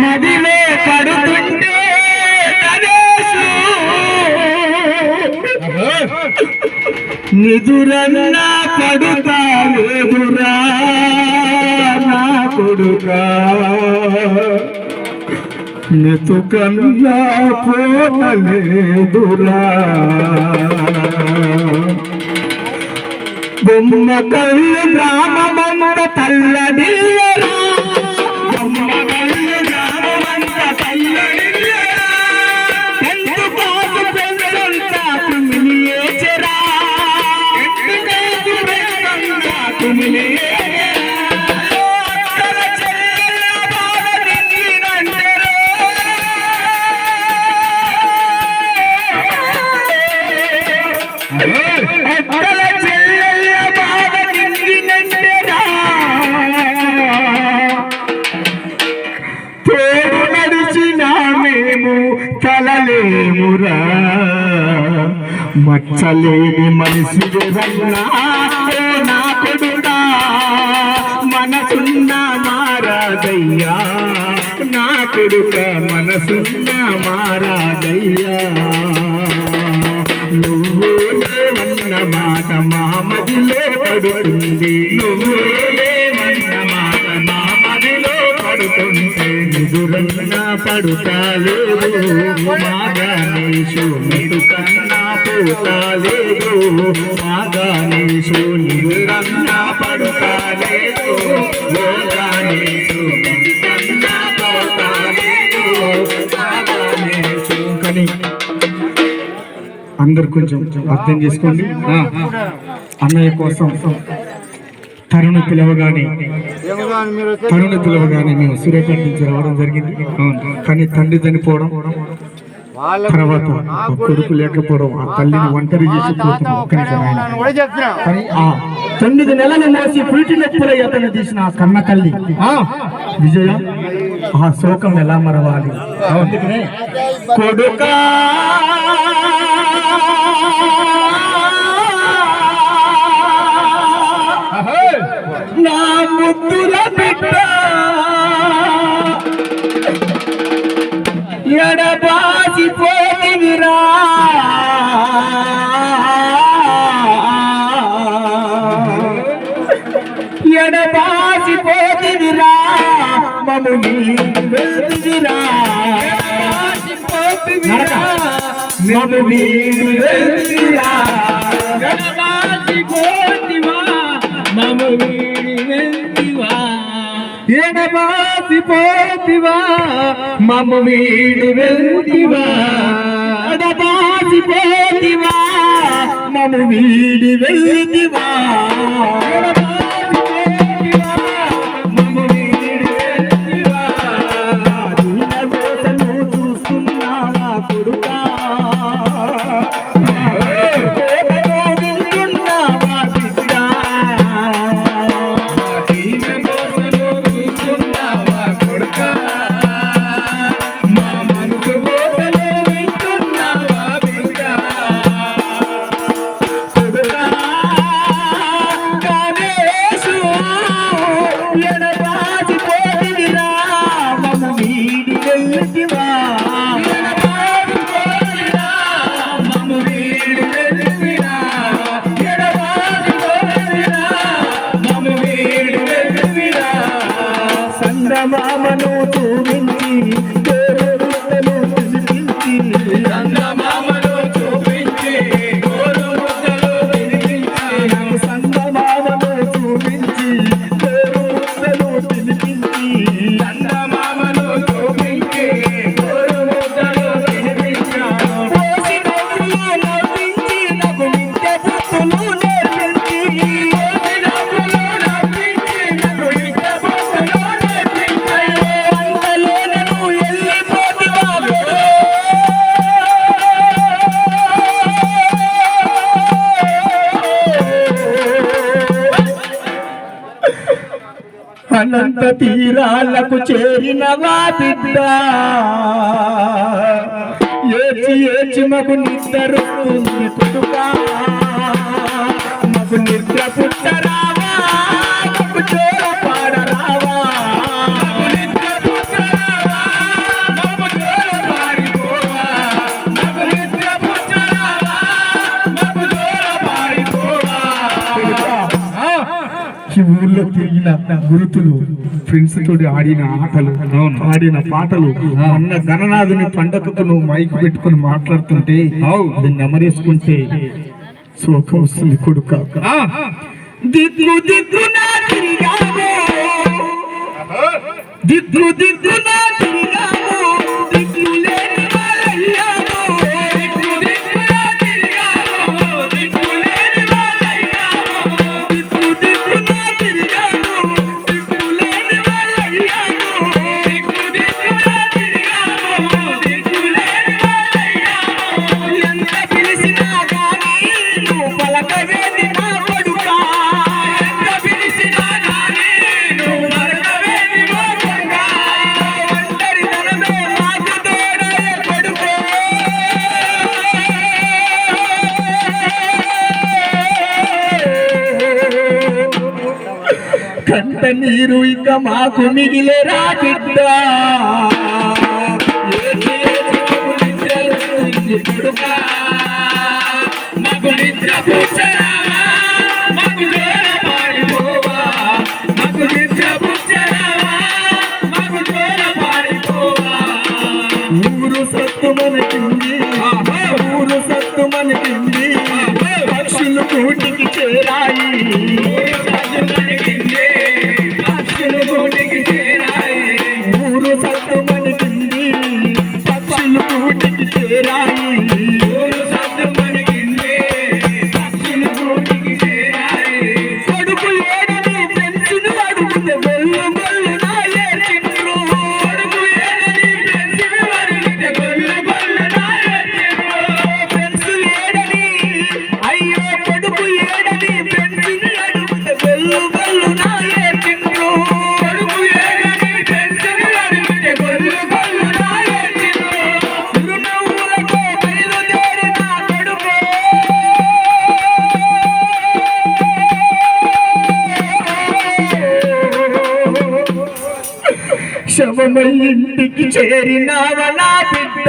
మదిలో పడుతుంటే నిదురన్నా పడుతా లేదురా నా కొడుకా నెతుకన్నా పోలేదురా బొమ్మ కళ్ళు గ్రామమంత తల్లడిల్లరా బొమ్మ కళ్ళు గ్రామమంత తల్లడిల్లరా ఎంత కాదు పెళ్ళంతా కుమిలియేచరా ఎంత కాదు పెళ్ళంతా కుమిలియేచరా కలలేమురా మచ్చలేని మనిషి నా కొడుకా మనసున్న మారాదయ్యా నా కొడుక మనసున్న మారాదయ్యా నువ్వు లేవన్న మాట మా మదిలో పడుతుంది నువ్వు లేవన్న మాట మా మదిలో పడుతుంటే నిదురన్నా పడుతాలేదు మా గణేశు నిదుకన్నా పోతాలేదు మా గణేశు నిదురన్నా పడుతాలేదు ఓ గణేశు నిదుకన్నా పోతాలేదు మా గణేశు. కానీ అందరు కొంచెం అర్థం చేసుకోండి. అన్నయ్య కోసం తరుణ పిలవగానే మేము సూర్యాపేట నుంచి రావడం జరిగింది. కానీ తండ్రి చనిపోవడం, తర్వాత కొడుకు లేకపోవడం, ఆ తల్లిని ఒంటరి చేసిపోతున్నాం. కానీ ఆ 9 నెలలు మోసి పురిటినెప్పుడై అతను తీసిన ఆ కన్న తల్లి విజయ ఆ శోకం ఎలా మరవాలి? కొడుకా నా ముద్దుల బిడ్డ ఎడబాసిపోతివిరా ఎడబాసిపోతివిరా మము వెళ్తివిరా మము వెళ్తివిరా ఎడబాసిపోతివా మము ఎడబాసిపోతివా మమ్ము వీడి వెళ్తివా ఎడబాసిపోతివా మమ్ము వీడి వెళ్తివా చూస్తున్నావా కొడుకా మామను చూపించి మామను చూపించి సంగమామను చూపించి తినిపించి మామను చూపించి అనంత తీరాలకు చేరినవా బిడ్డ ఏచి ఏచి మగు నిద్రొస్తుంది కొడుకా మగు నిద్ర పుట్టరావా మగు జోల పాడరావా నిద్ర పుట్టరావా గురుతులు ఫ్రెండ్స్ తోటి ఆడిన ఆటలు ఆడిన పాటలు అన్న గణనాథుని పండగకు నువ్వు మైక్ పెట్టుకుని మాట్లాడుతుంటే అది నెమరేసుకుంటే శోకం వస్తుంది కొడుక. దిగ్గు దిగ్గు నా తిరిగాము, దిగ్గు దిగ్గు నా తిరిగాము, దిగ్గు లేని వాళ్ళయ్యాము, దిగ్గు దిగ్గు నా తిరిగాము, దిగ్గు లేని వాళ్ళయ్యాము, దిగ్గు దిగ్గు నా తిరిగాము, దిగ్గు లేని వాళ్ళయ్యాము, దిగ్గు దిగ్గు నా తిరిగాము, దిగ్గు లేని వాళ్ళయ్యాము. ఎంత పిలిచినా గానీ నువ్వు పలకవేది నా కొడుకా, ఎంత పిలిచినా గానీ నువ్వు పలకవేది నా కొడుకా, ఒంటరితనమే నాకు తోడయ్య కొడుకో. కంట నీరు ఇక మాకు మిగిలేరా బిడ్డ, ఏది ఏది మాకు నిద్ర వస్తుంది కొడుకా, మాకు నిద్ర పుచ్చరావా, మాకు జోర పారిపోవా, మాకు నిద్ర పుచ్చరావా, మాకు జోర పారిపోవా. ఊరు సత్తు మనకింది, ఊరు సత్తు మనకింది, పక్షులు కూటికి చేరాయి, పక్షులు కూటికి చేరాయి, ఊరు సత్తు మనకింది, పక్షులు కూటికి చేరాయి, ఊరు సత్తు మనకింది, పక్షులు కూటికి చేరాయి. కొడుకు ఏడని పెంచును అడుగుతే బొల్లు బొల్లు నా ఏడ్చిండ్రు, కొడుకు ఏడని పెంచును అడిగితే బొల్లు బొల్లు నా ఏడ్చిండ్రు, పెంచు ఏడని అయ్యో కొడుకు ఏడని పెంచును అడుగుతే బొల్లు బొల్లు నా ఏడ్చిండ్రు, కొడుకు ఏడని పెంచును అడిగితే బొల్లు బొల్లు నా ఏడ్చిండ్రు. చిరునవ్వులతో బయలుదేరి నా కొడుకు, శవమై ఇంటికి చేరినావ నా బిడ్డ,